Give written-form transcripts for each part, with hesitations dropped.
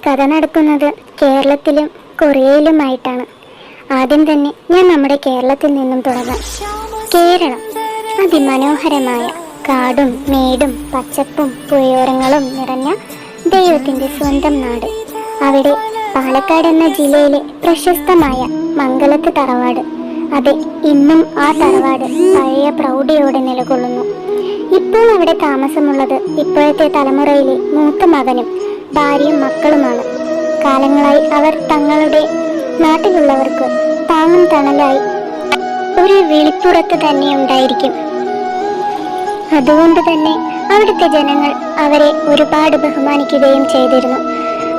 കഥ നടക്കുന്നത് കേരളത്തിലും കൊറിയയിലുമായിട്ടാണ്. ആദ്യം തന്നെ ഞാൻ നമ്മുടെ കേരളത്തിൽ നിന്നും തുടങ്ങാം. കേരളം അതിമനോഹരമായ കാടും മേടും പച്ചപ്പും പുഴയോരങ്ങളും നിറഞ്ഞ ദൈവത്തിൻ്റെ സ്വന്തം നാട്. അവിടെ പാലക്കാട് എന്ന ജില്ലയിലെ പ്രശസ്തമായ മംഗലത്ത് തറവാട്. അതെ, ഇന്നും ആ തറവാട് പഴയ പ്രൗഢിയോടെ നിലകൊള്ളുന്നു. ഇപ്പോൾ അവിടെ താമസമുള്ളത് ഇപ്പോഴത്തെ തലമുറയിലെ മൂത്ത മകനും ഭാര്യയും മക്കളുമാണ്. കാലങ്ങളായി അവർ തങ്ങളുടെ നാട്ടിലുള്ളവർക്ക് താങ്ങും തണലായി ഒരു വിളിപ്പുറത്ത് തന്നെ ഉണ്ടായിരിക്കും. അതുകൊണ്ട് തന്നെ അവിടുത്തെ ജനങ്ങൾ അവരെ ഒരുപാട് ബഹുമാനിക്കുകയും ചെയ്തിരുന്നു.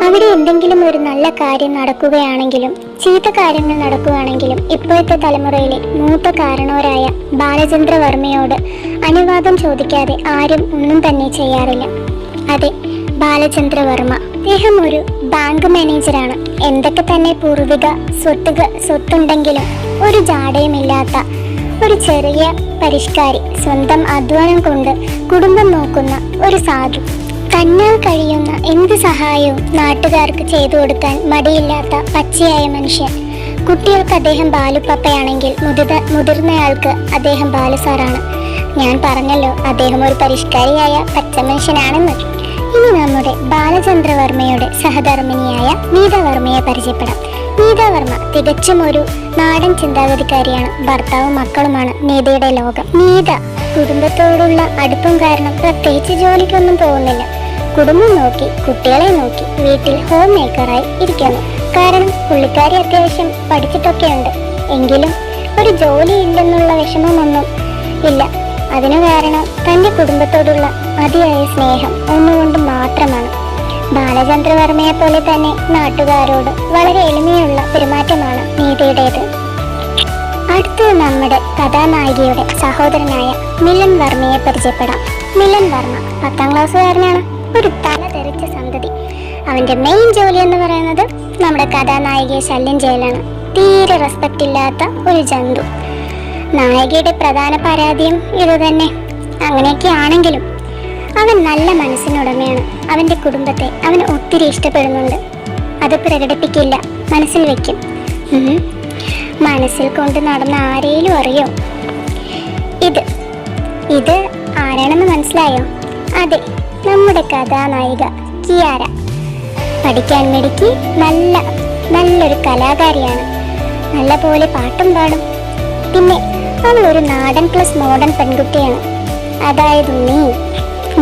അവിടെ എന്തെങ്കിലും ഒരു നല്ല കാര്യം നടക്കുകയാണെങ്കിലും ചീത്ത കാര്യങ്ങൾ നടക്കുകയാണെങ്കിലും ഇപ്പോഴത്തെ തലമുറയിലെ മൂത്ത കാരണവരായ ബാലചന്ദ്രവർമ്മയോട് അനുവാദം ചോദിക്കാതെ ആരും ഒന്നും തന്നെ ചെയ്യാറില്ല. അതെ, ബാലചന്ദ്രവർമ്മ. അദ്ദേഹം ഒരു ബാങ്ക് മാനേജറാണ്. എന്തൊക്കെ തന്നെ പൂർവിക സ്വത്തുണ്ടെങ്കിലും ഒരു ജാടയുമില്ലാത്ത ഒരു ചെറിയ പരിഷ്കാരി. സ്വന്തം അധ്വാനം കൊണ്ട് കുടുംബം നോക്കുന്ന ഒരു സാധു. തന്നാൽ കഴിയുന്ന എന്ത് സഹായവും നാട്ടുകാർക്ക് ചെയ്തു കൊടുക്കാൻ മടിയില്ലാത്ത പച്ചയായ മനുഷ്യൻ. കുട്ടികൾക്ക് അദ്ദേഹം ബാലുപ്പപ്പയാണെങ്കിൽ മുതിർന്നയാൾക്ക് അദ്ദേഹം ബാലുസാറാണ്. ഞാൻ പറഞ്ഞല്ലോ, അദ്ദേഹം ഒരു പരിഷ്കാരിയായ പച്ച മനുഷ്യനാണെന്ന്. ഇനി നമ്മുടെ ബാലചന്ദ്രവർമ്മയുടെ സഹധർമ്മിണിയായ നീതവർമ്മയെ പരിചയപ്പെടാം. നീതവർമ്മ തികച്ചും ഒരു നാടൻ ചിന്താഗതിക്കാരിയാണ്. ഭർത്താവും മക്കളുമാണ് നീതയുടെ ലോകം. നീത കുടുംബത്തോടുള്ള അടുപ്പം കാരണം പ്രത്യേകിച്ച് ജോലിക്കൊന്നും പോകുന്നില്ല. കുടുംബം നോക്കി കുട്ടികളെ നോക്കി വീട്ടിൽ ഹോം മേക്കറായി ഇരിക്കുന്നു. കാരണം പുള്ളിക്കാരി അത്യാവശ്യം പഠിച്ചിട്ടൊക്കെയുണ്ട്. എങ്കിലും ഒരു ജോലി ഇല്ലെന്നുള്ള വിഷമമൊന്നും ഇല്ല. അതിനു കാരണം തൻ്റെ കുടുംബത്തോടുള്ള അതിയായ സ്നേഹം ഒന്നുകൊണ്ട് മാത്രമാണ്. ബാലചന്ദ്രവർമ്മയെ പോലെ തന്നെ നാട്ടുകാരോട് വളരെ എളിമയുള്ള പെരുമാറ്റമാണ് നീതയുടേത്. അടുത്തത് നമ്മുടെ കഥാനായികയുടെ സഹോദരനായ മിലൻ വർമ്മയെ പരിചയപ്പെടാം. മിലൻ വർമ്മ 10ാം ക്ലാസ്സുകാരനാണ്. ഒരു തല തെറിച്ച സന്തതി. അവൻ്റെ മെയിൻ ജോലി എന്ന് പറയുന്നത് നമ്മുടെ കഥാനായികയെ ശല്യം ചെയ്യലാണ്. തീരെ റെസ്പെക്റ്റ് ഇല്ലാത്ത ഒരു ജന്തു. നായികയുടെ പ്രധാന പരാതിയും ഇതുതന്നെ. അങ്ങനെയൊക്കെ ആണെങ്കിലും അവൻ നല്ല മനസ്സിനുടമയാണ്. അവൻ്റെ കുടുംബത്തെ അവൻ ഒത്തിരി ഇഷ്ടപ്പെടുന്നുണ്ട്. അത് പ്രകടിപ്പിക്കില്ല, മനസ്സിൽ വെക്കും. മനസ്സിൽ കൊണ്ട് നടന്ന ആരേലും അറിയോ? ഇത് ആരാണെന്ന് മനസ്സിലായോ? അതെ, നമ്മുടെ കഥാനായിക കിയാര. പഠിക്കാൻ മിടുക്കി, നല്ലൊരു കലാകാരിയാണ്. നല്ല പോലെ പാട്ടും പാടും. പിന്നെ അവൾ ഒരു നാടൻ പ്ലസ് മോഡേൺ പെൺകുട്ടിയാണ്. അതായത് നീ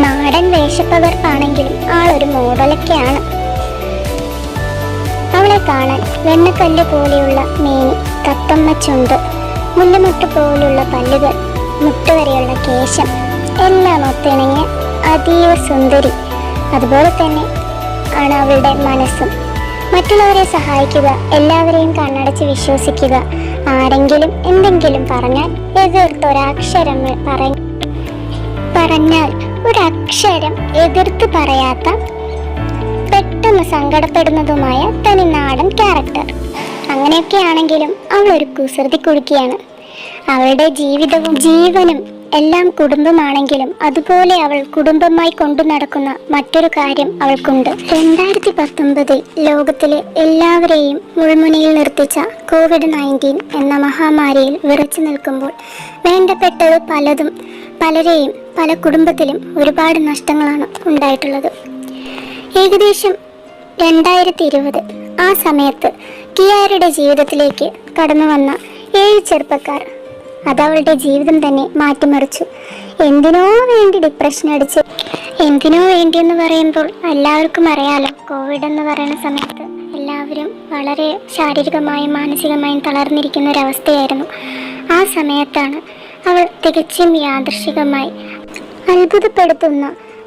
നാടൻ വേഷപ്പകർപ്പാണെങ്കിലും ആളൊരു മോഡലൊക്കെയാണ്. അവളെ കാണാൻ വെണ്ണക്കല്ല് പോലെയുള്ള മേനി, തത്തമ്മ ചുണ്ട്, മുല്ലമുട്ട് പോലുള്ള പല്ലുകൾ, മുട്ടുവരെയുള്ള കേശം എല്ലാം ഒത്തിണങ്ങിയ അതീവ സുന്ദരി. അതുപോലെ തന്നെ ആണ് അവളുടെ മനസ്സും. മറ്റുള്ളവരെ സഹായിക്കുക, എല്ലാവരെയും കണ്ണടച്ച് വിശ്വസിക്കുക. ആരെങ്കിലും എന്തെങ്കിലും പറഞ്ഞാൽ എതിർത്തൊരക്ഷരം പറഞ്ഞാൽ ഒരക്ഷരം എതിർത്ത് പറയാത്ത, പെട്ടെന്ന് സങ്കടപ്പെടുന്നതുമായ തനി നാടൻ ക്യാരക്ടർ. അങ്ങനെയൊക്കെ ആണെങ്കിലും അവൾ ഒരു കുസൃതി കുടുക്കിയാണ്. അവളുടെ ജീവിതവും ജീവനും എല്ലാം കുടുംബമാണെങ്കിലും അതുപോലെ അവൾ കുടുംബമായി കൊണ്ടു നടക്കുന്ന മറ്റൊരു കാര്യം അവൾക്കുണ്ട്. 2019 ലോകത്തിലെ എല്ലാവരെയും മുൾമുനയിൽ നിർത്തിച്ച COVID-19 എന്ന മഹാമാരിയിൽ വിറച്ചു നിൽക്കുമ്പോൾ വേണ്ടപ്പെട്ടത് പലരെയും പല കുടുംബത്തിലും ഒരുപാട് നഷ്ടങ്ങളാണ് ഉണ്ടായിട്ടുള്ളത്. ഏകദേശം 2020 ആ സമയത്ത് കിയാരയുടെ ജീവിതത്തിലേക്ക് കടന്നു വന്ന 7 ചെറുപ്പക്കാർ അതവളുടെ ജീവിതം തന്നെ മാറ്റിമറിച്ചു. എന്തിനോ വേണ്ടി ഡിപ്രഷൻ അടിച്ച്, എന്തിനോ വേണ്ടി എന്ന് പറയുമ്പോൾ എല്ലാവർക്കും അറിയാലോ, കോവിഡ് എന്ന് പറയുന്ന സമയത്ത് എല്ലാവരും വളരെ ശാരീരികമായും മാനസികമായും തളർന്നിരിക്കുന്ന ഒരവസ്ഥയായിരുന്നു. ആ സമയത്താണ് അവൾ തികച്ചും യാദൃശ്ചികമായി അത്ഭുതപ്പെടുത്തുന്ന,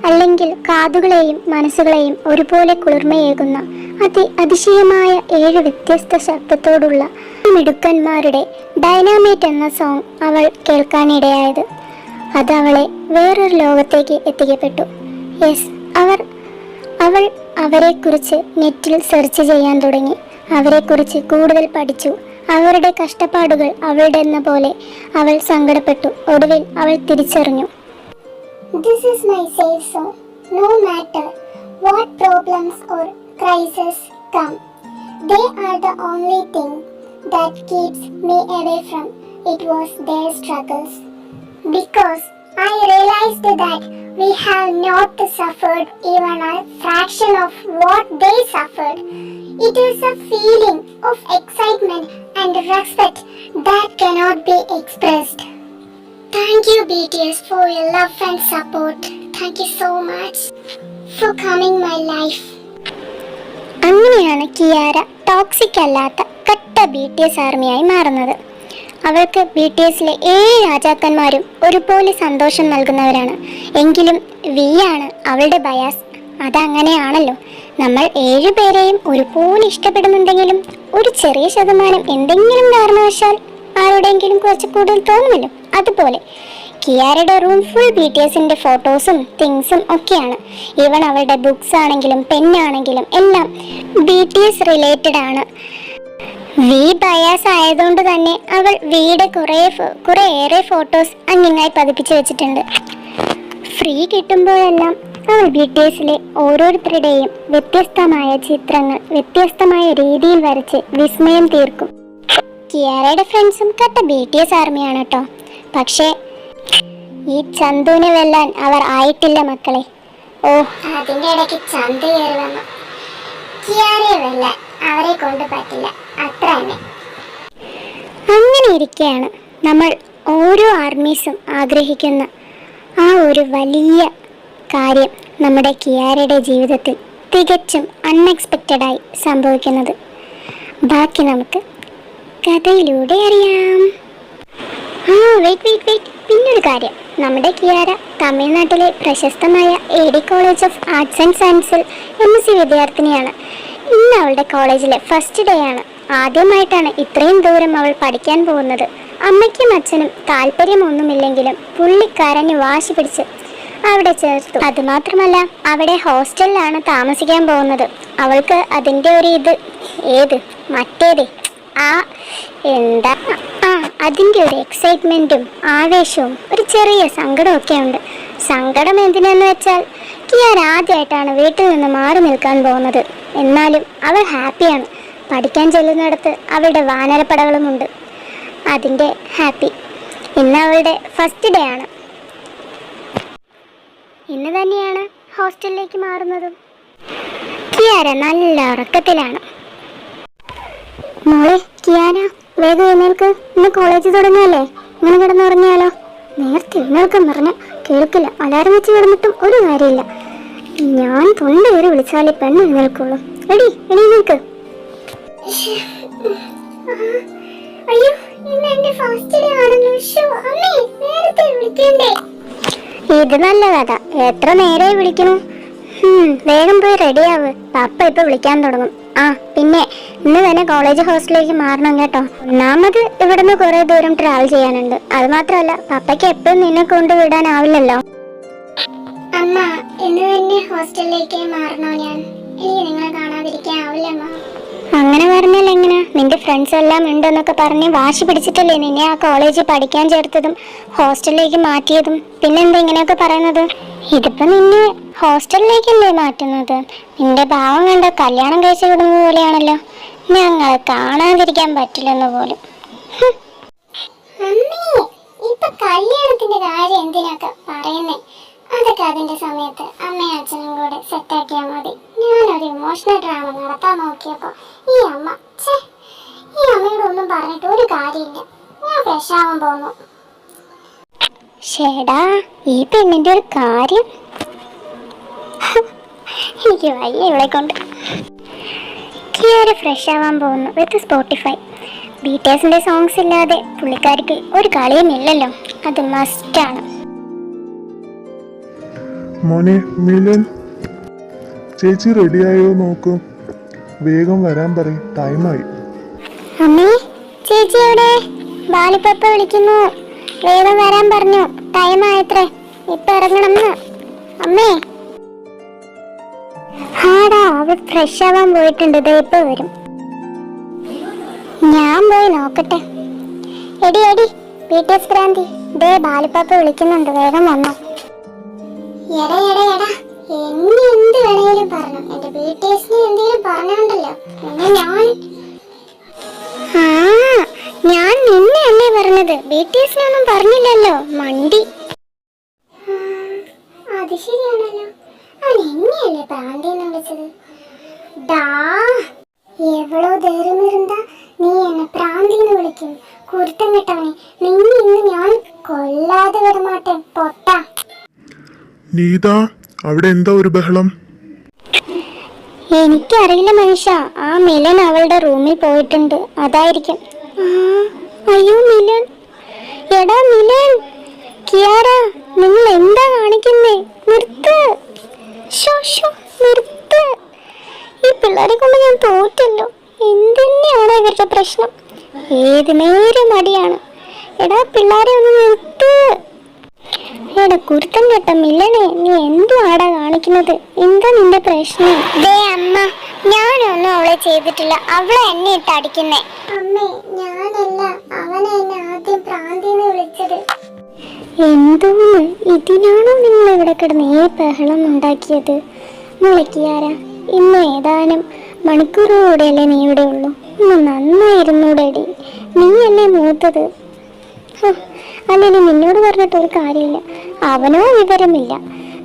അല്ലെങ്കിൽ കാതുകളെയും മനസ്സുകളെയും ഒരുപോലെ കുളിർമയേകുന്ന അതിശയമായ 7 വ്യത്യസ്ത ശബ്ദത്തോടുള്ള മിടുക്കന്മാരുടെ ഡൈനാമൈറ്റ് എന്ന സോങ് അവൾ കേൾക്കാനിടയായത്. അത് അവളെ വേറൊരു ലോകത്തേക്ക് എത്തിക്കപ്പെട്ടു. അവൾ അവരെക്കുറിച്ച് നെറ്റിൽ സെർച്ച് ചെയ്യാൻ തുടങ്ങി. അവരെക്കുറിച്ച് കൂടുതൽ പഠിച്ചു. അവരുടെ കഷ്ടപ്പാടുകൾ അവളുടെ എന്ന പോലെ അവൾ സങ്കടപ്പെട്ടു. ഒടുവിൽ അവൾ തിരിച്ചറിഞ്ഞു, This is my safe zone. No matter what problems or crises come, they are the only thing that keeps me away from it was their struggles. Because I realized that we have not suffered even a fraction of what they suffered. It is a feeling of excitement and respect that cannot be expressed. Thank you BTS for your love and support. Thank you so much for coming my life. അങ്ങനെയാണ് Kiara toxic അല്ലാത്ത കട്ട BTS ആർമിയായി മാറുന്നത്. അവൾക്ക് BTSലെ 7 രാജാക്കന്മാരും ഒരുപോലെ സന്തോഷം നൽകുന്നവരാണ്. എങ്കിലും വിയാണ് അവളുടെ ബയാസ്. അതങ്ങനെയാണല്ലോ, നമ്മൾ 7 പേരെയും ഒരുപോലെ ഇഷ്ടപ്പെടുന്നുണ്ടെങ്കിലും ഒരു ചെറിയ ശതമാനം എന്തെങ്കിലും കാരണവശാൽ ആരുടെയെങ്കിലും കുറച്ച് കൂടുതൽ തോന്നുമല്ലോ. അതുപോലെ കിയാരയുടെ റൂം ഫുൾ BTSന്റെ ഫോട്ടോസും തിങ്സും ഒക്കെയാണ്. ഈവൻ അവളുടെ ബുക്സ് ആണെങ്കിലും പെന്നാണെങ്കിലും എല്ലാം BTS റിലേറ്റഡ് ആണ്. വി ബയാസ് ആയതുകൊണ്ട് തന്നെ അവൾ വിയുടെ കുറേയേറെ ഫോട്ടോസ് അങ്ങിങ്ങായി പതിപ്പിച്ചു വെച്ചിട്ടുണ്ട്. ഫ്രീ കിട്ടുമ്പോഴെല്ലാം അവൾ BTSലെ ഓരോരുത്തരുടെയും വ്യത്യസ്തമായ ചിത്രങ്ങൾ വ്യത്യസ്തമായ രീതിയിൽ വരച്ച് വിസ്മയം തീർക്കും. കിയാരയുടെ ഫ്രണ്ട്സും കട്ട BTS ആർമിയാണ് കേട്ടോ. പക്ഷേ ഈ ചന്തുവിനെ വെല്ലാൻ അവർ ആയിട്ടില്ല മക്കളെ. ഓ, അതിന്റെ ഇടയ്ക്ക് ചന്തു കയറി വന്നു. കിയാരയെ വെല്ലാൻ അവരെ കൊണ്ട് പറ്റില്ല, അത്ര തന്നെ. അങ്ങനെ ഇരിക്കെയാണ് നമ്മൾ ഓരോ ആർമീസും ആഗ്രഹിക്കുന്ന ആ ഒരു വലിയ കാര്യം നമ്മുടെ കിയാരയുടെ ജീവിതത്തിൽ തികച്ചും അൺഎക്സ്പെക്റ്റഡായി സംഭവിക്കുന്നത്. ബാക്കി നമുക്ക് കഥയിലൂടെ അറിയാം. വെയിറ്റ് പിന്നൊരു കാര്യം, നമ്മുടെ കിയാര തമിഴ്നാട്ടിലെ പ്രശസ്തമായ AD college of arts and സയൻസിൽ MSc വിദ്യാർത്ഥിനിയാണ്. ഇന്ന് അവളുടെ കോളേജിലെ ഫസ്റ്റ് ഡേ ആണ്. ആദ്യമായിട്ടാണ് ഇത്രയും ദൂരം അവൾ പഠിക്കാൻ പോകുന്നത്. അമ്മയ്ക്കും അച്ഛനും താല്പര്യമൊന്നുമില്ലെങ്കിലും പുള്ളിക്കാരന് വാശി പിടിച്ച് അവിടെ ചേർത്തു. അതുമാത്രമല്ല, അവിടെ ഹോസ്റ്റലിലാണ് താമസിക്കാൻ പോകുന്നത്. അവൾക്ക് അതിൻ്റെ ഒരു അതിൻ്റെ ഒരു എക്സൈറ്റ്മെൻറ്റും ആവേശവും ഒരു ചെറിയ സങ്കടമൊക്കെ ഉണ്ട്. സങ്കടം എന്തിനാന്ന് വെച്ചാൽ കിയാര ആദ്യമായിട്ടാണ് വീട്ടിൽ നിന്ന് മാറി നിൽക്കാൻ പോകുന്നത്. എന്നാലും അവൾ ഹാപ്പിയാണ്. പഠിക്കാൻ ചെല്ലുന്നിടത്ത് അവളുടെ വാനരപ്പടകളുമുണ്ട്. അതിൻ്റെ ഹാപ്പി. ഇന്ന് അവളുടെ ഫസ്റ്റ് ഡേ ആണ്. ഇന്ന് തന്നെയാണ് ഹോസ്റ്റലിലേക്ക് മാറുന്നതും. കിയാര നല്ല ഉറക്കത്തിലാണ്. മോളെ കിയാര, വേഗം എഴുന്നേൽക്ക്. ഇന്ന് കോളേജ് തുടങ്ങിയല്ലേ, ഇങ്ങനെ കിടന്നുറങ്ങിയാലോ? നേരത്തെ എഴുന്നേൽക്കാൻ പറഞ്ഞ കേൾക്കില്ല. അലാരം വെച്ച് കിടന്നിട്ടും ഒരു കാര്യമില്ല. ഞാൻ തൊണ്ട കയറി വിളിച്ചാലേ പെണ്ണ് എഴുന്നേൽക്കുള്ളൂ. എണീക്ക്. ഇത് നല്ല കഥ. എത്ര നേരമായി വിളിക്കണു? വേഗം പോയി റെഡിയാവ്. പപ്പ ഇപ്പൊ വിളിക്കാൻ തുടങ്ങും. പിന്നെ ഇന്ന് തന്നെ കോളേജ് ഹോസ്റ്റലിലേക്ക് മാറണം കേട്ടോ. ഒന്നാമത് ഇവിടുന്ന് കുറെ ദൂരം ട്രാവൽ ചെയ്യാനുണ്ട്. അത് മാത്രമല്ല, പപ്പയ്ക്ക് എപ്പോഴും നിന്നെ കൊണ്ടുവിടാനാവില്ലല്ലോ. അമ്മ, ഇന്ന് തന്നെ ഹോസ്റ്റലിലേക്ക് മാറണോ? എനിക്ക് നിങ്ങളെ കാണാതിരിക്കാനാവില്ലമ്മ. അങ്ങനെ പറഞ്ഞാൽ എങ്ങനെ? നിന്റെ ഫ്രണ്ട്സ് എല്ലാം ഉണ്ടെന്നൊക്കെ പറഞ്ഞ് വാശി പിടിച്ചിട്ടല്ലേ നിന്നെ ആ കോളേജിൽ പഠിക്കാൻ ചേർത്തതും ഹോസ്റ്റലിലേക്ക് മാറ്റിയതും. പിന്നെന്താ ഇങ്ങനെയൊക്കെ പറയുന്നത്? ഇതിപ്പോ നിന്നെ ഹോസ്റ്റലിലേക്കല്ലേ മാറ്റുന്നത്? നിന്റെ ഭാവം കണ്ട കല്യാണം കഴിച്ചു വിടുന്നത് പോലെയാണല്ലോ. ഞങ്ങൾ കാണാതിരിക്കാൻ പറ്റില്ലെന്ന് പോലും. കല്യാണത്തിന്റെ കാര്യം എന്തിനൊക്കെ പറയുന്നേ? അതൊക്കെ അതിന്റെ സമയത്ത് അമ്മയും അച്ഛനും കൂടെ സെറ്റാക്കിയാൽ മതി. ഞാനൊരു ഇമോഷണൽ ഡ്രാമ നടത്താൻ നോക്കിയപ്പോ ഈ അമ്മയോട് ഒന്നും പറഞ്ഞിട്ട് ഒരു കാര്യമില്ല. ഞാൻ ഫ്രഷ് ആവാൻ പോന്നു. ഷേടാ, ഈ പെണ്ണിന്റെ ഒരു കാര്യം എനിക്ക് വയ്യ ഇവളെ കൊണ്ട്. കിയാര ഫ്രഷ് ആവാൻ പോകുന്നു വിത്ത് സ്പോട്ടിഫൈ. BTSന്റെ സോങ്സ് ഇല്ലാതെ പുള്ളിക്കാരിക്ക് ഒരു കളിയും ഇല്ലല്ലോ. അത് മസ്റ്റാണ്. മോനെ മിലൻ, ചേച്ചി റെഡിയായോ നോക്കൂ. വേഗം വരാൻ പറയും, ടൈമായി. അമ്മേ, ചേച്ചി എവിടെ? ബാലിപ്പപ്പ വിളിക്കുന്നു. വേഗം വരാൻ പറഞ്ഞു. ടൈമായത്രേ, ഇപ്പൊ ഇറങ്ങണമെന്ന്. അമ്മേ. അവൾ ഫ്രഷ് ആവാൻ പോയിട്ടുണ്ട്. ഇപ്പൊ വരും. ഞാൻ പോയി നോക്കട്ടെ. എടി BTS ഭ്രാന്തി, ബാലിപ്പപ്പ വിളിക്കുന്നുണ്ട്. വേഗം വന്നോ. എടാ എന്നെ എന്ത് വേണേലും പറഞ്ഞു, എന്റെ ബിടിഎസിനെ എന്തെങ്കിലും പറഞ്ഞോണ്ടല്ലോ ഞാൻ നിന്നെ അല്ലേ പറഞ്ഞത്, ബിടിഎസിനെ ഒന്നും പറഞ്ഞില്ലല്ലോ മണ്ടി. അത് ശരിയാണല്ലോ, അവൻ എന്നെയല്ലേ പ്രാന്തിന്ന് വിളിച്ചത്. ഡാ എവളോ ധൈര്യം ഇരുന്നാ നീ എന്നെ പ്രാന്തിന്ന് വിളിക്കും, കുരുത്തം കെട്ടവനെ. നിന്നെ ഇന്ന് ഞാൻ കൊല്ലാതെ വിടമാട്ടെ പൊട്ട. നീത, അവിടെ എന്താ ഒരു ബഹളം? എനിക്കറിയില്ല മനുഷ്യ, ആ മിലൻ അവളുടെ റൂമിൽ പോയിട്ടുണ്ട്, അതായിരിക്കും. അയ്യോ മിലൻ, എടാ മിലൻ, കിയാര, നിങ്ങൾ എന്താ കാണിക്കുന്നേ? നിർത്ത്, നിർത്ത്. ഈ പിള്ളേരെ കൊണ്ട് ഞാൻ തോറ്റല്ലോ. എന്തെന്നെയാണ് ഇവരുടെ പ്രശ്നം? ഏത് നേരം മടിയാണ്. എടാ പിള്ളേരെ ഒന്ന് നിർത്ത്. എടാ കുരുത്തം കേട്ട മില്ലനെ, നീ എന്തുവാടാ കാണിക്കുന്നത്? എന്താ നിന്റെ പ്രശ്നം? ദേ അമ്മ, ഞാനൊന്നും അവളെ ചെയ്തിട്ടില്ല, അവളെ എന്നെ ഇട്ട് അടിക്കുന്നേ. അമ്മേ, ഞാനല്ല, അവനെ എന്നെ ആദ്യം പ്രാന്തിന്ന് വിളിച്ചത്. എന്തോന്ന്, ഇതിനാണോ നിങ്ങൾ ഇവിടെ കിടന്ന് ഈ ബഹളം ഉണ്ടാക്കിയത്? മുളക്കിയാര, ഇന്ന് ഏതാനും മണിക്കൂറുകൂടെയല്ലേ നീ ഇവിടെ ഉള്ളൂ. ഇന്ന് നന്നായിരുന്നൂടെടി, നീയല്ലേ മൂത്തത്. അല്ലെങ്കിൽ നിന്നോട് പറഞ്ഞിട്ട് ഒരു കാര്യമില്ല, അവനോ വിവരമില്ല,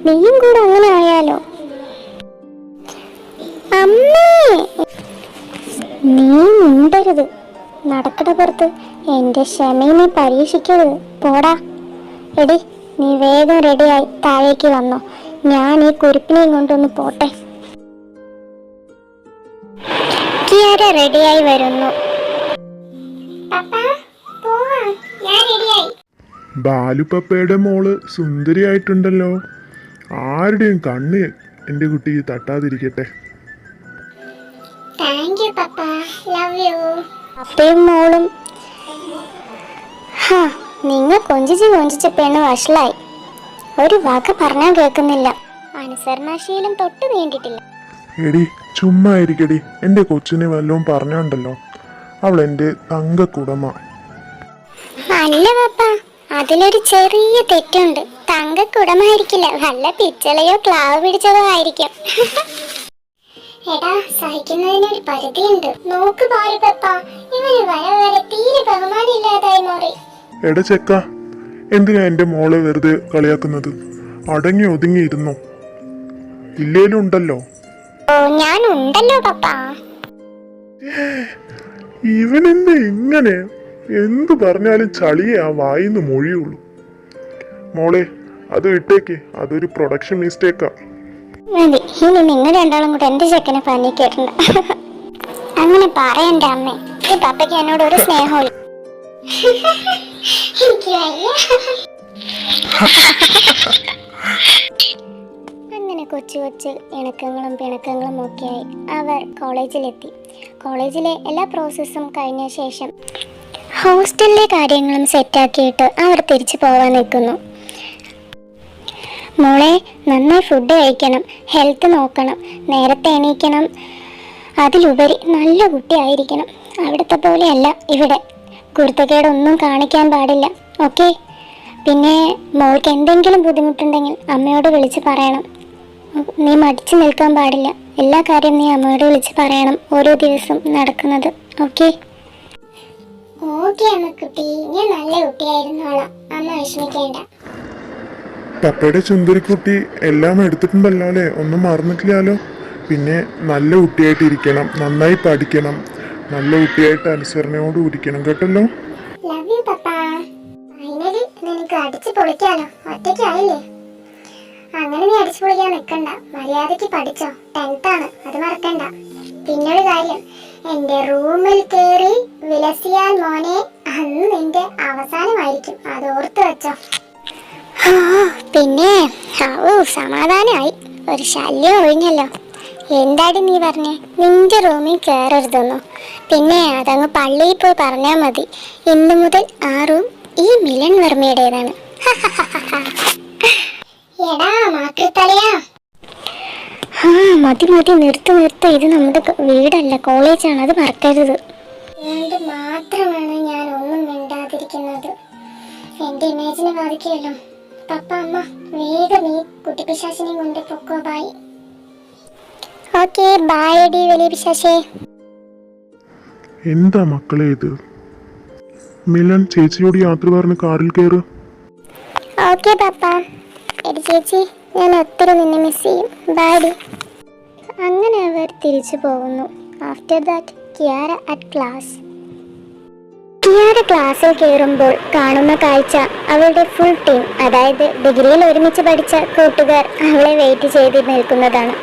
നീയും കൂടെ അങ്ങനെ ആയാലോ. അമ്മേ, നീ മിണ്ടരുത്, നടക്കട പുറത്ത്. എന്റെ ക്ഷമയെ പരീക്ഷിക്കരുത്, പോടാ. എടി, നീ വേഗം റെഡിയായി താഴേക്ക് വന്നോ, ഞാൻ ഈ കുരുപ്പിനെയും കൊണ്ടൊന്ന് പോട്ടെ. കിയാര റെഡിയായി വരുന്നു. ബാലുപ്പപ്പയുടെ മോള് സുന്ദരിയായിട്ടുണ്ടല്ലോ. ആരുടെയും കണ്ണ് എൻ്റെ കുട്ടി തട്ടാതിരിക്കട്ടെ. അപ്പയും മോളും നിങ്ങൾ കൊഞ്ചിച്ച് പെണ്ണ് വഷളായി. ഒരു വാക്ക് പറഞ്ഞാൽ കേൾക്കുന്നില്ല, അനുസരണാശീലം തൊട്ട് നീണ്ടിട്ടില്ല. എടി ചുമ്മാ ഇരിക്കടി, എൻ്റെ കൊച്ചിനെ വല്ലതും പറഞ്ഞോണ്ടല്ലോ, അവൾ എൻ്റെ തങ്കക്കുടമ. അല്ല പപ്പ, അതിലൊരു ചെറിയ തെറ്റുണ്ട്. തങ്കക്കുടമായിരിക്കില്ല, വല്ല പിച്ചളയോ ക്ലാവ് പിടിച്ചതോ ആയിരിക്കും. എടാ, സഹിക്കുന്നതിനൊരു പരിധിയുണ്ട്. നോക്ക് പാരു പപ്പ, ഇവന് വരെ തീരെ ബഹുമാനില്ലാതായി മാറി. എടാ ചെക്ക, എന്തിനാ എൻ്റെ മോളെ വെറുതെ കളിയാക്കുന്നത്? അടങ്ങി ഒതുങ്ങി ഇരുന്നോ, ഇല്ലേലും ഉണ്ടല്ലോ. ഓ, ഞാൻ ഉണ്ടല്ലോ പപ്പ. ഇവനെന്താ ഇങ്ങനെ? എന്തു പറഞ്ഞാലും ചളിയെ ആ വായിന്ന് മൊഴിയുള്ളൂ. മോളെ, അത് വിട്ടേക്ക്, അതൊരു പ്രൊഡക്ഷൻ മിസ്റ്റേക്കാ. മതി, ഇനി നിങ്ങൾ രണ്ടാളും കൂടെ എന്റെ ചെക്കനെ പനി കേട്ടിട്ടുണ്ട്. അങ്ങനെ പറയണ്ട അമ്മേ, ഈ പപ്പയ്ക്ക് എന്നോട് ഒരു സ്നേഹമില്ല. അങ്ങനെ കൊച്ചു കൊച്ചു ഇണക്കങ്ങളും പിണക്കങ്ങളും ഒക്കെയായി അവർ കോളേജിലെത്തി. കോളേജിലെ എല്ലാ പ്രോസസ്സും കഴിഞ്ഞ ശേഷം ഹോസ്റ്റലിലെ കാര്യങ്ങളും സെറ്റാക്കിയിട്ട് അവർ തിരിച്ചു പോകാൻ നിൽക്കുന്നു. മോളെ, നന്നായി ഫുഡ് കഴിക്കണം, ഹെൽത്ത് നോക്കണം, നേരത്തെ എണീക്കണം, അതിലുപരി നല്ല കുട്ടിയായിരിക്കണം. അവിടുത്തെ പോലെയല്ല ഇവിടെ, കുരുത്തക്കേടൊന്നും കാണിക്കാൻ പാടില്ല, ഓക്കെ? പിന്നെ മോൾക്ക് എന്തെങ്കിലും ബുദ്ധിമുട്ടുണ്ടെങ്കിൽ അമ്മയോട് വിളിച്ച് പറയണം. നീ മടിച്ചു നിൽക്കാൻ പാടില്ല, എല്ലാ കാര്യവും നീ അമ്മയോട് വിളിച്ച് പറയണം, ഓരോ ദിവസം നടക്കുന്നത്, ഓക്കെ? ഓക്കെ അമ്മക്കുട്ടി, ഞാൻ നല്ല കുട്ടിയായിരുന്നോളാം, അമ്മ വിഷമിക്കേണ്ട. പപ്പയുടെ ചുന്ദരിക്കുട്ടി എല്ലാം എടുത്തിട്ടുണ്ടല്ലോ അല്ലേ, ഒന്നും മറന്നിട്ടില്ലല്ലോ. പിന്നെ നല്ല കുട്ടിയായിട്ട് ഇരിക്കണം, നന്നായി പഠിക്കണം, നല്ല കുട്ടിയായിട്ട് അനുസരണയോട് ഇരിക്കണം, കേട്ടല്ലോ. Love you Papa. ഫൈനലി നിനക്ക് അടിച്ചു പൊളിക്കാലോ, ഒറ്റയ്ക്കായില്ലേ? അങ്ങനെ നീ അടിച്ചു പൊളിക്കാൻ നിൽക്കണ്ട, മര്യാദയ്ക്ക് പഠിച്ചോ, 10th ആണ്, അത് മറക്കണ്ട. പിന്നൊരു കാര്യം, എന്റെ റൂമിൽ കയറി വിലസിയാൽ മോനെ, അന്ന് നിന്റെ അവസാനമായിരിക്കും, അത് ഓർത്ത് വെച്ചോ. പിന്നെ സമാധാനമായി, ഒരു ശല്യം ഒഴിഞ്ഞല്ലോ. എന്താടി നീ പറഞ്ഞേ, നിന്റെ റൂമിൽ കയറരുതെന്നോ? പിന്നെ അതങ്ങ് പള്ളിയിൽ പോയി പറഞ്ഞാൽ മതി. ഇന്നു മുതൽ ആ റൂം ഈ മിലൻ വർമ്മയുടേതാണ്. എടാ മാതൃത്തലയാ. മതി നിർത്ത്, ഇത് നമ്മുടെ വീടല്ല, കോളേജാണ്, അത് മറക്കരുത്. അതുകൊണ്ട് മാത്രമാണ് ഞാൻ ഒന്നും മിണ്ടാതിരിക്കുന്നത്. എന്റെ ഇമേജിനെ ബാധിക്കുമല്ലോ. പപ്പ അമ്മ വേഗം ഈ കുട്ടിപ്പിശാചിനെയും കൊണ്ട് പൊക്കോ. ബൈ. ഓക്കെ ബൈ ഡി വലിയ പിശാചേ. എന്താ മക്കളെ ഇത്? മിലൻ ചേച്ചിയോട് യാത്ര പറഞ്ഞ് കാറിൽ കയറ്. Okay papa. എടി ചേച്ചി, ഞാൻ ഒത്തിരി നിന്നെ മിസ് ചെയ്യും. ബൈ ഡി. അങ്ങനെ അവർ തിരിച്ചു പോകുന്നു. After that Kiara at class. Kiara ക്ലാസ്സിൽ കയറുമ്പോൾ കാണുന്ന കാഴ്ച അവളുടെ ഫുൾ ടീം, അതായത് ഡിഗ്രിയിൽ ഒരുമിച്ച് പഠിച്ച കൂട്ടുകാർ അവളെ വെയിറ്റ് ചെയ്ത് നിൽക്കുന്നതാണ്.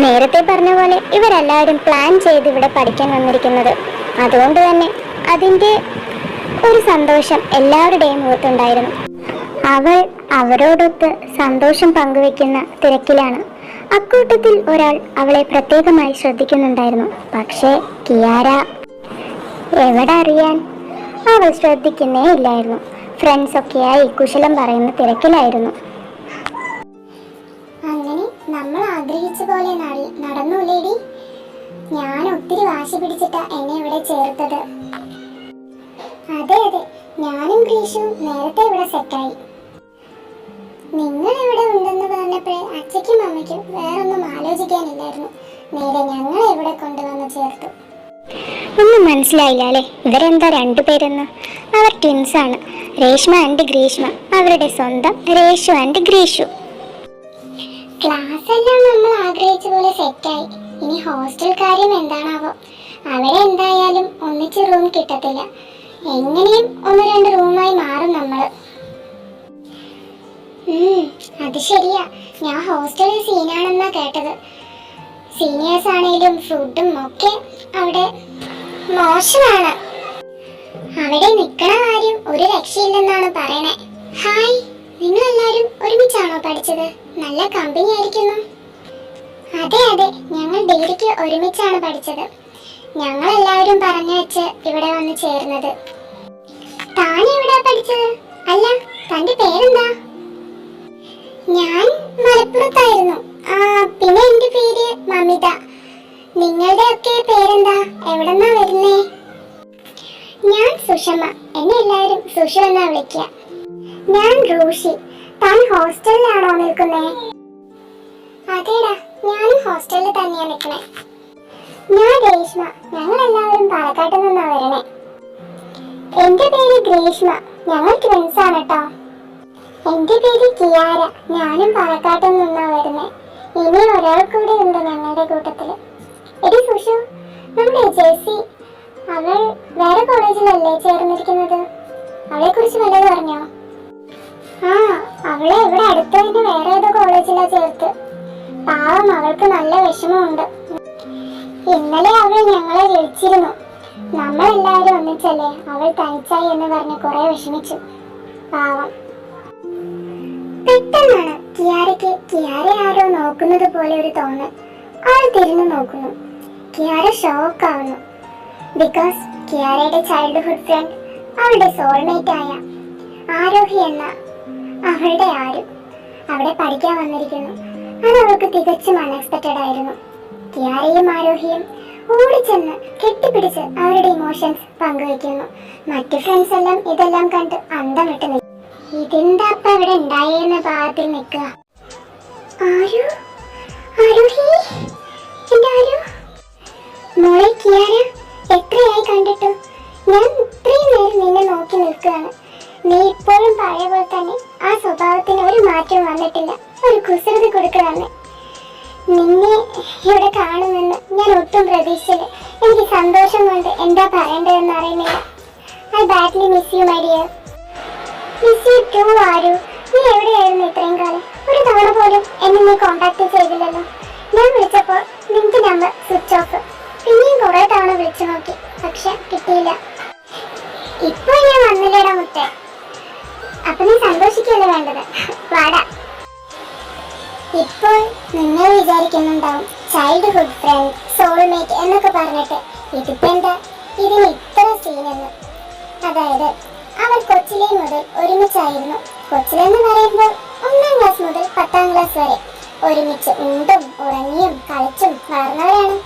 നേരത്തെ പറഞ്ഞ പോലെ ഇവരെല്ലാവരും പ്ലാൻ ചെയ്ത് ഇവിടെ പഠിക്കാൻ വന്നിരിക്കുന്നത്. അതുകൊണ്ട് തന്നെ അതിൻ്റെ ഒരു സന്തോഷം എല്ലാവരുടെയും മുഖത്തുണ്ടായിരുന്നു. അവൾ അവരോടൊത്ത് സന്തോഷം പങ്കുവെക്കുന്ന തിരക്കിലാണ്. അക്കൂട്ടത്തിൽ ഒരാൾ അവളെ പ്രത്യേകമായി ശ്രദ്ധിക്കുന്നുണ്ടായിരുന്നു. പക്ഷേ കിയാര എവിടെ അറിയാൻ, അവൾ ശ്രദ്ധിക്കുന്നേ ഇല്ലായിരുന്നു. ഫ്രണ്ട്സൊക്കെയായി കുശലം പറയുന്ന തിരക്കിലായിരുന്നു. അങ്ങനെ നമ്മൾ ആഗ്രഹിച്ച പോലെ നടന്നൂലേടി. ഞാൻ ഒത്തിരി വാശി പിടിച്ചിട്ടാ എന്നെ ഇവിടെ ചേർത്തത്. അതെ അതെ, ഞാനും ഗ്രീഷും നേരത്തെ ഇവിടെ സെറ്റായി. നിങ്ങൾ ഇവിടെ ഉണ്ടെന്ന് പറഞ്ഞപ്പോഴേ അച്ഛയ്ക്കും അമ്മയ്ക്കും വേറൊന്നും ആലോചിക്കാനില്ലായിരുന്നു. നേരെ ഞങ്ങളെ ഇവിടെ കൊണ്ടുവന്ന് ചേർത്തു. ഒന്നും മനസ്സിലായില്ല അല്ലേ? ഇവരെന്താ രണ്ടുപേരെന്ന്? അവർ ട്വിൻസാണ്, രേഷ്മ ആൻഡ് ഗ്രീഷ്മ. അവരുടെ സ്വന്തം രേഷു ആൻഡ് ഗ്രീഷു. ക്ലാസ് എല്ലാം നമ്മൾ ആഗ്രഹിച്ച പോലെ സെറ്റായി. ഇനി ഹോസ്റ്റൽ കാര്യം എന്താണാവോ? അവിടെ എന്തായാലും ഒന്നിച്ച് റൂം കിട്ടത്തില്ല. എങ്ങനെയും 1-2 റൂമായി മാറും നമ്മള്. അത് ശരിയാ. ഞാൻ ഹോസ്റ്റലിൽ സീനാണെന്നാ കേട്ടത്. സീനിയേഴ്സ് ആണെങ്കിലും ഫുഡും ഒക്കെ അവിടെ മോശമാണ്. അവിടെ നിക്കണ കാര്യം ഒരു രക്ഷയില്ലെന്നാണ് പറയണേ. ഹായ്, നിങ്ങൾ എല്ലാവരും ഒരുമിച്ചാണോ പഠിച്ചത്? നല്ല കമ്പനി ആയിരിക്കുന്നു. അതെ അതെ, ഞങ്ങൾ ഡിഗ്രിക്ക് ഒരുമിച്ചാണ് പഠിച്ചത്. ഞങ്ങൾ എല്ലാവരും പറഞ്ഞു വെച്ച് ഇവിടെ വന്ന് ചേർന്നത്. താൻ എവിടെയാ പഠിച്ചത്? അല്ല, തന്റെ പേരെന്താ? ഞാൻ മലപ്പുറത്തായിരുന്നു. പിന്നെ എന്റെ പേര് മമിത. നിങ്ങളുടെ ഒക്കെ പേരെന്താ? എവിടെന്നാ വരുന്നേ? ഞാൻ സുഷമ. എന്നെ എല്ലാവരും സുഷു എന്നാ വിളിക്കുക. ഞാൻ റൂഷി. താൻ ഹോസ്റ്റലിലാണോ നിൽക്കുന്നേ? അതേടാ, ഞാനും ഹോസ്റ്റലിൽ തന്നെയാ നിൽക്കണേ. ഞാൻ രേഷ്മ. ഞങ്ങൾ എല്ലാവരും പാലക്കാട്ട് നിന്നാ വരണേ. എന്റെ പേര് ഗ്രീഷ്മ. ഞങ്ങൾ ട്വിൻസ് ആണ് കേട്ടോ. എന്റെ പേര് കിയാര. ഞാനും പാലക്കാട്ട് നിന്നാ വരുന്നേ. ഇനി ഒരാൾ കൂടി ഉണ്ട് ഞങ്ങളുടെ കൂട്ടത്തില്. എടി സുഷു, നമ്മുടെ ജെസ്സി, അവൾ വേറെ കോളേജിലല്ലേ ചേർന്നിരിക്കുന്നത്? അവളെ കുറിച്ച് വല്ലതും അറിഞ്ഞോ? അവളെ ഇവിടെ അടുത്ത് തന്നെ വേറെ ഏതോ കോളേജിലാ ചേർത്ത്. പാവം, അവൾക്ക് നല്ല വിഷമമുണ്ട്. ഇന്നലെ അവൾ ഞങ്ങളെ വിളിച്ചിരുന്നു. നമ്മളെല്ലാവരും ഒന്നിച്ചല്ലേ, അവൾ തനിച്ചായി എന്ന് പറഞ്ഞ് കുറെ വിഷമിച്ചു. പാവം. പെട്ടെന്നാണ് കിയാരെ ആരോ നോക്കുന്നത് പോലെ ഒരു തോന്നൽ. അവൾ തിരിഞ്ഞു നോക്കുന്നു. കിയാര ഷോക്ക് ആവുന്നു. ബിക്കോസ് കിയാരയുടെ ചൈൽഡ്ഹുഡ് ഫ്രണ്ട്, അവളുടെ സോൾമേറ്റ് ആയ ആരോഹി എന്ന അവളുടെ ആരും അവിടെ പഠിക്കാൻ വന്നിരിക്കുന്നു. അത് അവൾക്ക് തികച്ചും അൺഎക്സ്പെക്റ്റഡ് ആയിരുന്നു. കിയാരയും ആരോഹിയും ഓടിച്ചെന്ന് കെട്ടിപ്പിടിച്ച് അവരുടെ ഇമോഷൻസ് പങ്കുവെക്കുന്നു. മറ്റു ഫ്രണ്ട്സ് എല്ലാം ഇതെല്ലാം കണ്ട് അന്തം വിട്ട് നിൽക്കും. ഇതെന്താ അപ്പ ഇവിടെ ഉണ്ടായെന്ന ഭാഗത്തിൽ നിൽക്കുക. മോളെ കിയാര, എത്രയായി കണ്ടിട്ടു? ഞാൻ ഇത്രയും നേരം നിന്നെ നോക്കി നിൽക്കുകയാണ്. നീ ഇപ്പോഴും പഴയ പോലെ തന്നെ. ആ സ്വഭാവത്തിന് ഒരു മാറ്റവും വന്നിട്ടില്ല. ഒരു കുസൃതി കൊടുക്കുകയാണ്. നിന്നെ ഇവിടെ കാണുമെന്ന് ഞാൻ ഒട്ടും പ്രതീക്ഷിച്ചില്ല. എനിക്ക് സന്തോഷം കൊണ്ട് എന്താ പറയേണ്ടതെന്ന് അറിയുന്നില്ല. I badly miss you my dear. Miss you too Aaru. നീ എവിടെയായിരുന്നു ഇത്രയും കാലം? ഒരു തവണ പോലും എന്നെ നീ കോണ്ടാക്ട് ചെയ്തില്ലല്ലോ. ഞാൻ വിളിച്ചപ്പോൾ നിന്റെ നമ്പർ സ്വിച്ച് ഓഫ്. പിന്നെയും കുറെ തവണ വിളിച്ചു നോക്കി, പക്ഷെ കിട്ടിയില്ല. ഇപ്പൊ ഞാൻ വന്നില്ലേടാ മുത്തേ. അപ്പൊ നീ സന്തോഷിക്കല്ലേ വേണ്ടത്. വാടാ. ഇപ്പോൾ നിങ്ങൾ വിചാരിക്കുന്നുണ്ടാവും ചൈൽഡ്ഹുഡ് ഫ്രണ്ട്, സോൾമേറ്റ് എന്നൊക്കെ പറഞ്ഞിട്ട് ഇതിപ്പോ എന്താ ഇതിന് ഇത്ര സീനെന്ന്. അതായത് അവർ കൊച്ചിലെ മുതൽ ഒരുമിച്ചായിരുന്നു. കൊച്ചിലെന്ന് പറയുമ്പോൾ 1ാം ക്ലാസ് മുതൽ 10ാം ക്ലാസ് വരെ ഒരുമിച്ച് ഉണ്ടും ഉറങ്ങിയും കളിച്ചും വളർന്നവരാണ്.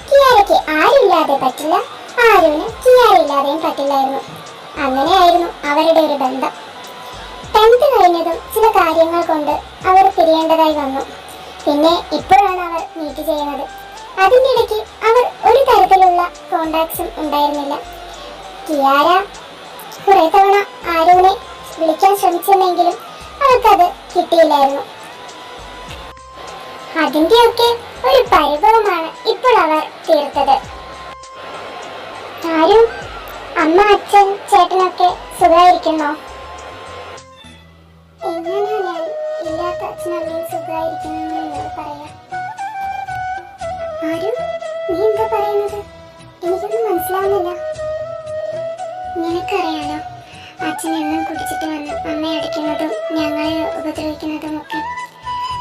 കിയാരയ്ക്ക് ആരില്ലാതെ പറ്റില്ല, ആരുവിന് കിയാര ഇല്ലാതെയും പറ്റില്ലായിരുന്നു. അങ്ങനെയായിരുന്നു അവരുടെ ഒരു ബന്ധം. 10th കഴിഞ്ഞതും ചില കാര്യങ്ങൾ കൊണ്ട് അവർ പിരിയേണ്ടതായി വന്നു. പിന്നെ ഇപ്പോഴാണ് അവർ മീറ്റ് ചെയ്യുന്നത്. അതിൻ്റെ ഇടയ്ക്ക് അവർ ഒരു തരത്തിലുള്ള കോണ്ടാക്ട്സും ഉണ്ടായിരുന്നില്ല. കിയാര കുറെ തവണ ആരോനെ വിളിക്കാൻ ശ്രമിച്ചെന്നെങ്കിലും അവർക്കത് കിട്ടിയില്ലായിരുന്നു. അതിൻ്റെയൊക്കെ ഒരു പരിഭവമാണ് ഇപ്പോൾ അവർ തീർത്തത്. ആരും അമ്മ, അച്ഛൻ, ചേട്ടനൊക്കെ സുഖമായിരിക്കുന്നോ? എങ്ങനെയാ ഞാൻ ഇല്ലാത്ത അച്ഛനമ്മയും സുഖമായിരിക്കുന്നു എന്നോട് പറയാ? ആരും നീ എന്താ പറയുന്നത്? എനിക്കൊന്നും മനസ്സിലാവുന്നില്ല. നിനക്കറിയാലോ, അച്ഛൻ എന്നും കുടിച്ചിട്ട് വന്ന് അമ്മയെ അടിക്കുന്നതും ഞങ്ങളെ ഉപദ്രവിക്കുന്നതും ഒക്കെ.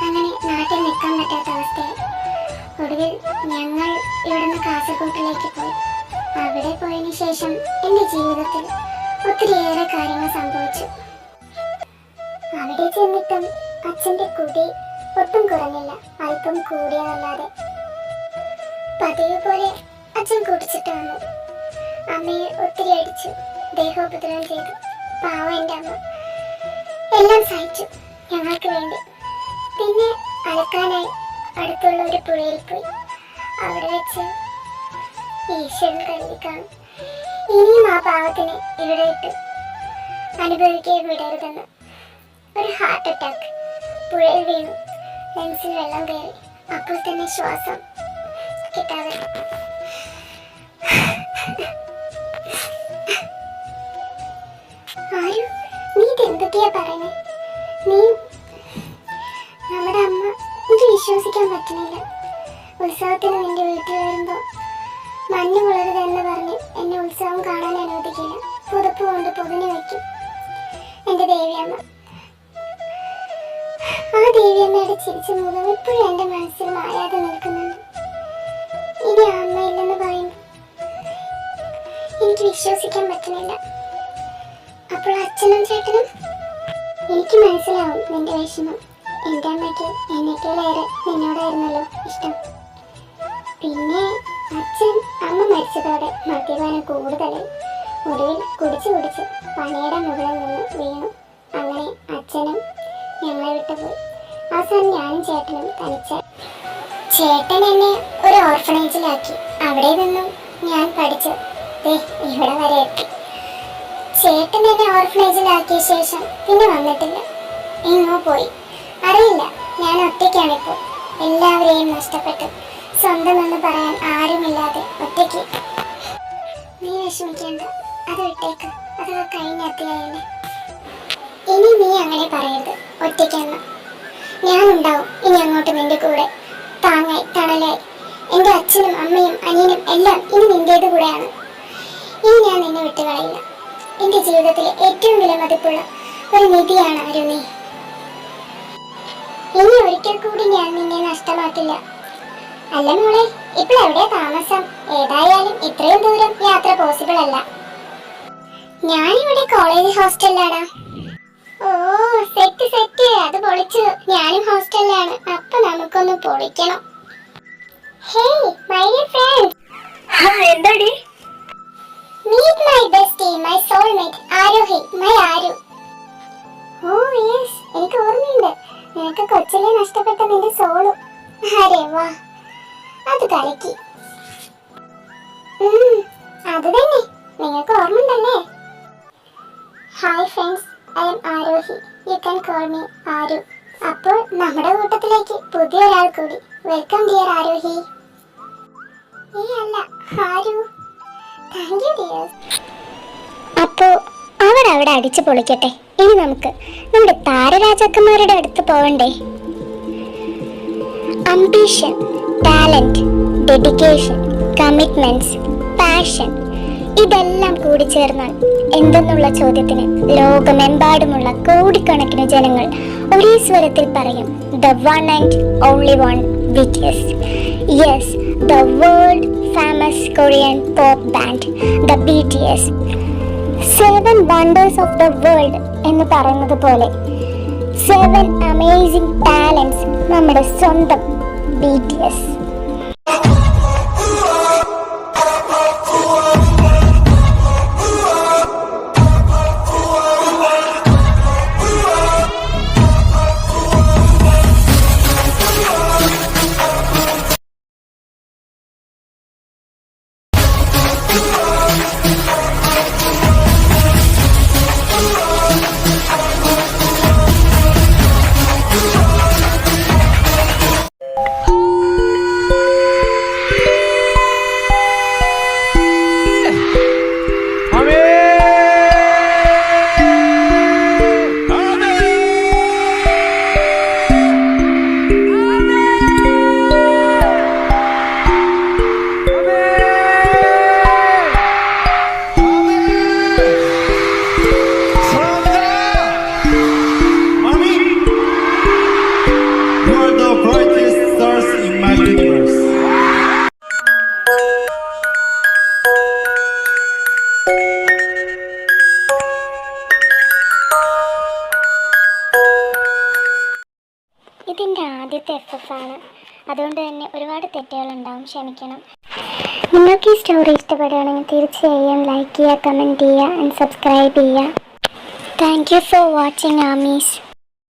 അങ്ങനെ നാട്ടിൽ നിൽക്കാൻ പറ്റാത്ത അവസ്ഥയായി. ഒടുവിൽ ഞങ്ങൾ ഇവിടുന്ന് കാസർഗോട്ടിലേക്ക് പോയി. അവിടെ പോയതിനു ശേഷം എൻ്റെ ജീവിതത്തിൽ ഒത്തിരിയേറെ കാര്യങ്ങൾ സംഭവിച്ചു. അവിടെ ചെന്നിട്ടും അച്ഛൻ്റെ കുടി ഒട്ടും കുറഞ്ഞില്ല, അല്പം കൂടിയതല്ലാതെ. പതിവ് പോലെ അച്ഛൻ കുടിച്ചിട്ട് വന്നു. അമ്മയെ ഒത്തിരി അടിച്ചു, ദേഹോപദ്രവം ചെയ്തു. പാവം എൻ്റെ അമ്മ എല്ലാം സഹിച്ചു ഞങ്ങൾക്ക് വേണ്ടി. പിന്നെ അലക്കാനായി അടുത്തുള്ള ഒരു പുഴയിൽ പോയി. അവിടെ വെച്ച് ഈശ്വരൻ കരുതി കാണും, ഇനിയും ആ പാവത്തിന് ഇവിടെ ഇട്ട് അനുഭവിക്കാൻ വിടരുതെന്ന്. ഒരു ഹാർട്ട് അറ്റാക്ക്. പുഴയിൽ വീണു, ലങ്സിൽ വെള്ളം കയറി. അപ്പോൾ തന്നെ ശ്വാസം കിട്ടാതെ. ആരും നീ എന്തൊക്കെയാ പറയുന്നേ? നീ നമ്മുടെ അമ്മ, എനിക്ക് വിശ്വസിക്കാൻ പറ്റുന്നില്ല. ഉത്സവത്തിന് നിന്റെ വീട്ടിൽ വരുമ്പോൾ മഞ്ഞ് മുളരുതെന്ന് പറഞ്ഞ് എന്നെ ഉത്സവം കാണാൻ അനുവദിക്കില്ല. പുതപ്പ് കൊണ്ട് പൊതിഞ്ഞു വയ്ക്കും എൻ്റെ ദേവിയമ്മ. ആ ദേവിയമ്മയുടെ ചിരിച്ച മുഖം ഇപ്പോഴും എൻ്റെ മനസ്സിൽ മായാതെ നിൽക്കുന്നുണ്ട്. ഇനി ആ അമ്മയില്ലെന്ന് പറയുമ്പോൾ എനിക്ക് വിശ്വസിക്കാൻ പറ്റുന്നില്ല. അപ്പോൾ അച്ഛനും ചേട്ടനും? എനിക്ക് മനസ്സിലാവും നിന്റെ വിഷമം. എൻ്റെ അമ്മയ്ക്ക് എന്നേക്കാളേറെ നിന്നോടായിരുന്നല്ലോ ഇഷ്ടം. പിന്നെ അച്ഛൻ അമ്മ മരിച്ചതോടെ മദ്യപാനം കൂടുതലായി. ഒടുവിൽ കുടിച്ച് പണിയുടെ മുകളിൽ നിന്ന് വീണു. അങ്ങനെ അച്ഛനും ഞങ്ങളെ വിട്ടുപോയി. അവസാനം ഞാനും ചേട്ടനും തനിച്ച്. ചേട്ടൻ എന്നെ ഒരു ഓർഫണേജിലാക്കി. അവിടെ നിന്നും ഞാൻ പഠിച്ചു ഇവിടെ വരെ എത്തി. ചേട്ടൻ എന്നെ ഓർഫണേജിലാക്കിയ ശേഷം പിന്നെ വന്നിട്ടില്ല. എങ്ങോ പോയി അറിയില്ല. ഞാൻ ഒറ്റയ്ക്കാണിപ്പോൾ. എല്ലാവരെയും നഷ്ടപ്പെട്ടു. സ്വന്തം എന്ന് പറയാൻ ആരുമില്ലാതെ ഒറ്റയ്ക്ക്. നീ വിഷമിക്കേണ്ട, അത് വിട്ടേക്ക്. അതൊക്കെ കഴിഞ്ഞ അധ്യായല്ലേ. ഇനി നീ അങ്ങനെ പറയരുത് ഒറ്റയ്ക്കെന്ന്. ഞാനുണ്ടാവും ഇനി അങ്ങോട്ട് നിന്റെ കൂടെ, താങ്ങായി തണലായി. എൻ്റെ അച്ഛനും അമ്മയും അനിയനും എല്ലാം ഇനി നിന്റേത് കൂടെയാണ്. ഇനി ഞാൻ നിന്നെ വിട്ടുകളയില്ല. എൻ്റെ ജീവിതത്തിലെ ഏറ്റവും വിലമതിപ്പുള്ള ഒരു നിധിയാണ് ആരു നീ. ഇനി ഒരിക്കൽ കൂടി ഞാൻ നിന്നെ നഷ്ടമാക്കില്ല. അല്ല മോളെ, ഇപ്പോൾ എവിടെയാ താമസം? ഏതായാലും ഇത്രയും ദൂരം യാത്ര പോസിബിൾ അല്ല. ഞാനിവിടെ കോളേജ് ഹോസ്റ്റലിലാടാ. ഓ സെറ്റ് സെറ്റ്, അത് പൊളിച്ചു. ഞാനും ഹോസ്റ്റലിലാണ്. അപ്പൊ നമുക്കൊന്ന് പൊളിക്കണം. Hey my dear friend. എന്താടി? Meet my bestie, my soulmate, Arohi, my Aru. Oh yes, എനിക്ക് ഓർമ്മയുണ്ട്. നിനക്ക് കൊച്ചിലെ നഷ്ടപ്പെട്ട നിന്റെ സോളു. അരേ വാ, അത് കലക്കി. അത് തന്നെ, നിങ്ങൾക്ക് ഓർമ്മയുണ്ടല്ലേ? Hi friends, I am Arohi. You can call me Aru. അപ്പോൾ നമ്മുടെ കൂട്ടത്തിലേക്ക് പുതിയൊരാൾ കൂടി. Welcome dear Arohi. അല്ല ആരു. അപ്പോ അവരവിടെ അടിച്ചു പൊളിക്കട്ടെ. ഇനി നമുക്ക് നമ്മുടെ താരരാജാക്കന്മാരുടെ അടുത്ത് പോവണ്ടേ? Ambition, talent, dedication, commitments, passion, ഇതെല്ലാം കൂടി ചേർന്നാൽ എന്തെന്നുള്ള ചോദ്യത്തിന് ലോകമെമ്പാടുമുള്ള കോടിക്കണക്കിന് ജനങ്ങൾ ഒരേ സ്വരത്തിൽ പറയും, the one and only one BTS. Yes, the world famous Korean pop band, the BTS. Seven wonders of the world എന്ന് പറയുന്നത് പോലെ 7 amazing talents നമ്മുടെ സ്വന്തം BTS. ഇതെൻ്റെ ആദ്യത്തെ FF ആണ്. അതുകൊണ്ട് തന്നെ ഒരുപാട് തെറ്റുകളുണ്ടാവും, ക്ഷമിക്കണം. നിങ്ങൾക്ക് ഈ സ്റ്റോറി ഇഷ്ടപ്പെടുകയാണെങ്കിൽ തീർച്ചയായും ലൈക്ക് ചെയ്യുക, കമൻറ്റ് ചെയ്യുക ആൻഡ് സബ്സ്ക്രൈബ് ചെയ്യുക. Thank you for watching Ami's.